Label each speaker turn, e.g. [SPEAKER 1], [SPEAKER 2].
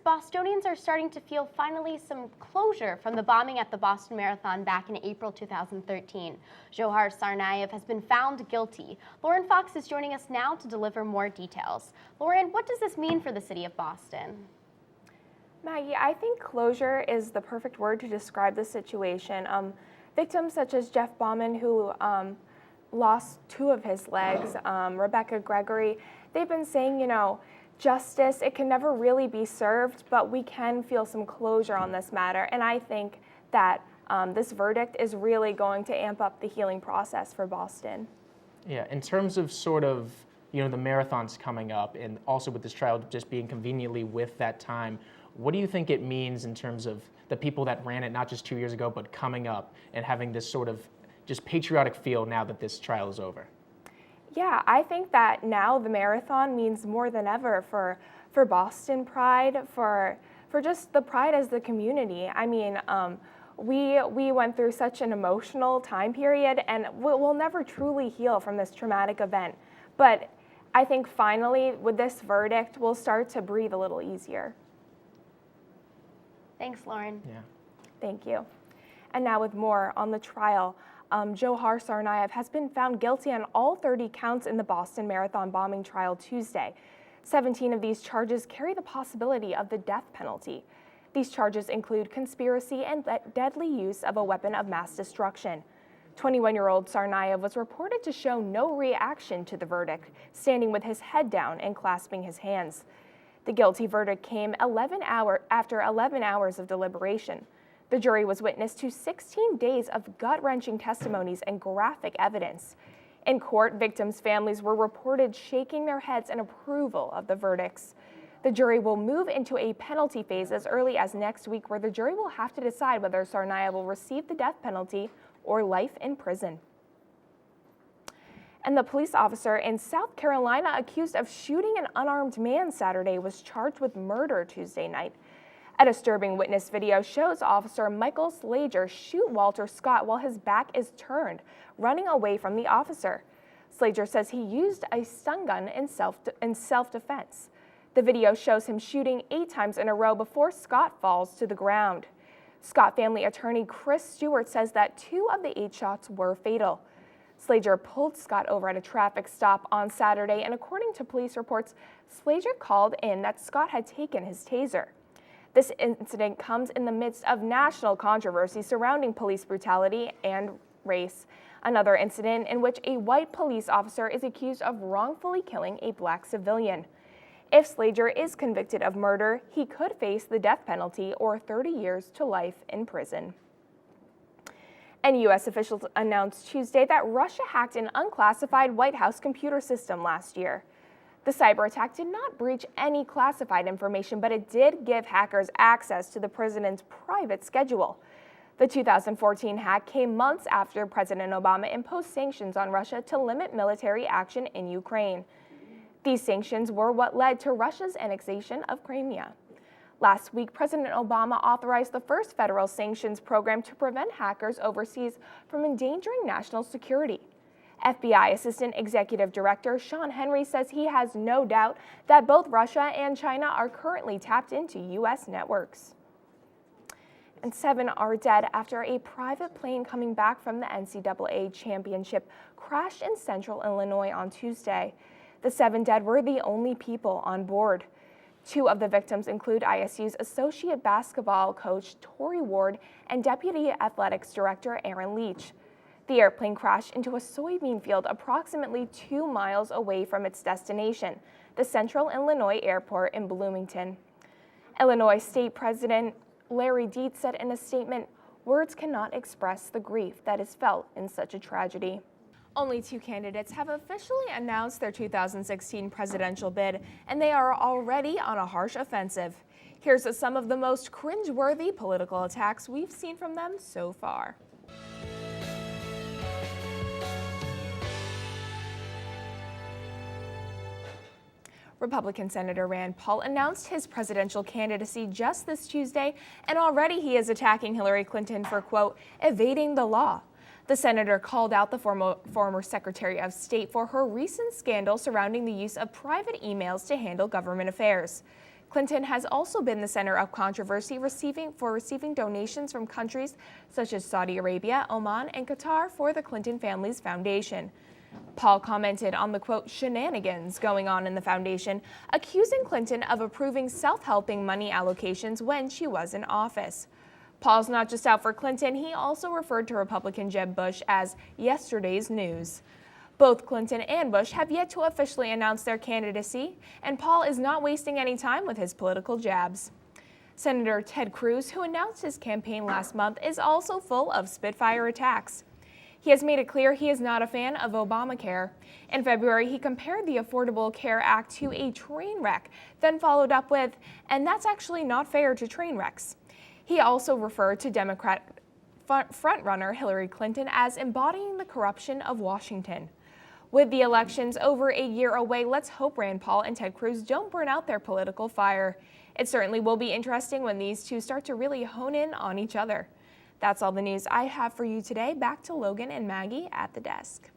[SPEAKER 1] Bostonians are starting to feel finally some closure from the bombing at the Boston Marathon back in April 2013. Johar Tsarnaev has been found guilty. Lauren Fox is joining us now to deliver more details. Lauren, what does this mean for the city of Boston?
[SPEAKER 2] Maggie, I think closure is the perfect word to describe the situation. Victims such as Jeff Bauman, who lost 2 of his legs, Rebecca Gregory, they've been saying, justice, it can never really be served, but we can feel some closure on this matter. And I think that this verdict is really going to amp up the healing process for Boston.
[SPEAKER 3] Yeah, in terms of the marathons coming up and also with this trial just being conveniently with that time, what do you think it means in terms of the people that ran it not just 2 years ago, but coming up and having this sort of just patriotic feel now that this trial is over?
[SPEAKER 2] Yeah, I think that now the marathon means more than ever for Boston pride, for just the pride as the community. I mean, we went through such an emotional time period, and we'll never truly heal from this traumatic event. But I think finally, with this verdict, we'll start to breathe a little easier.
[SPEAKER 1] Thanks, Lauren.
[SPEAKER 3] Yeah.
[SPEAKER 2] Thank you. And now with more on the trial. Johar Tsarnaev has been found guilty on all 30 counts in the Boston Marathon bombing trial Tuesday. 17 of these charges carry the possibility of the death penalty. These charges include conspiracy and deadly use of a weapon of mass destruction. 21-year-old Tsarnaev was reported to show no reaction to the verdict, standing with his head down and clasping his hands. The guilty verdict came after 11 hours of deliberation. The jury was witness to 16 days of gut-wrenching testimonies and graphic evidence. In court, victims' families were reported shaking their heads in approval of the verdicts. The jury will move into a penalty phase as early as next week, where the jury will have to decide whether Tsarnaev will receive the death penalty or life in prison. And the police officer in South Carolina accused of shooting an unarmed man Saturday was charged with murder Tuesday night. A disturbing witness video shows Officer Michael Slager shoot Walter Scott while his back is turned, running away from the officer. Slager says he used a stun gun in self-defense. The video shows him shooting 8 times in a row before Scott falls to the ground. Scott family attorney Chris Stewart says that 2 of the 8 shots were fatal. Slager pulled Scott over at a traffic stop on Saturday, and according to police reports, Slager called in that Scott had taken his taser. This incident comes in the midst of national controversy surrounding police brutality and race. Another incident in which a white police officer is accused of wrongfully killing a black civilian. If Slager is convicted of murder, he could face the death penalty or 30 years to life in prison. And U.S. officials announced Tuesday that Russia hacked an unclassified White House computer system last year. The cyber attack did not breach any classified information, but it did give hackers access to the president's private schedule. The 2014 hack came months after President Obama imposed sanctions on Russia to limit military action in Ukraine. These sanctions were what led to Russia's annexation of Crimea. Last week, President Obama authorized the first federal sanctions program to prevent hackers overseas from endangering national security. FBI Assistant Executive Director Sean Henry says he has no doubt that both Russia and China are currently tapped into U.S. networks. And 7 are dead after a private plane coming back from the NCAA championship crashed in central Illinois on Tuesday. The 7 dead were the only people on board. 2 of the victims include ISU's associate basketball coach Tori Ward and Deputy Athletics Director Aaron Leach. The airplane crashed into a soybean field approximately 2 miles away from its destination, the Central Illinois Airport in Bloomington. Illinois State President Larry Dietz said in a statement, "Words cannot express the grief that is felt in such a tragedy." Only 2 candidates have officially announced their 2016 presidential bid, and they are already on a harsh offensive. Here's some of the most cringe-worthy political attacks we've seen from them so far. Republican Senator Rand Paul announced his presidential candidacy just this Tuesday, and already he is attacking Hillary Clinton for, quote, evading the law. The senator called out the former Secretary of State for her recent scandal surrounding the use of private emails to handle government affairs. Clinton has also been the center of controversy for receiving donations from countries such as Saudi Arabia, Oman, and Qatar for the Clinton family's foundation. Paul commented on the, quote, shenanigans going on in the foundation, accusing Clinton of approving self-helping money allocations when she was in office. Paul's not just out for Clinton, he also referred to Republican Jeb Bush as yesterday's news. Both Clinton and Bush have yet to officially announce their candidacy, and Paul is not wasting any time with his political jabs. Senator Ted Cruz, who announced his campaign last month, is also full of Spitfire attacks. He has made it clear he is not a fan of Obamacare. In February, he compared the Affordable Care Act to a train wreck, then followed up with, "And that's actually not fair to train wrecks." He also referred to Democrat frontrunner Hillary Clinton as embodying the corruption of Washington. With the elections over a year away, let's hope Rand Paul and Ted Cruz don't burn out their political fire. It certainly will be interesting when these two start to really hone in on each other. That's all the news I have for you today. Back to Logan and Maggie at the desk.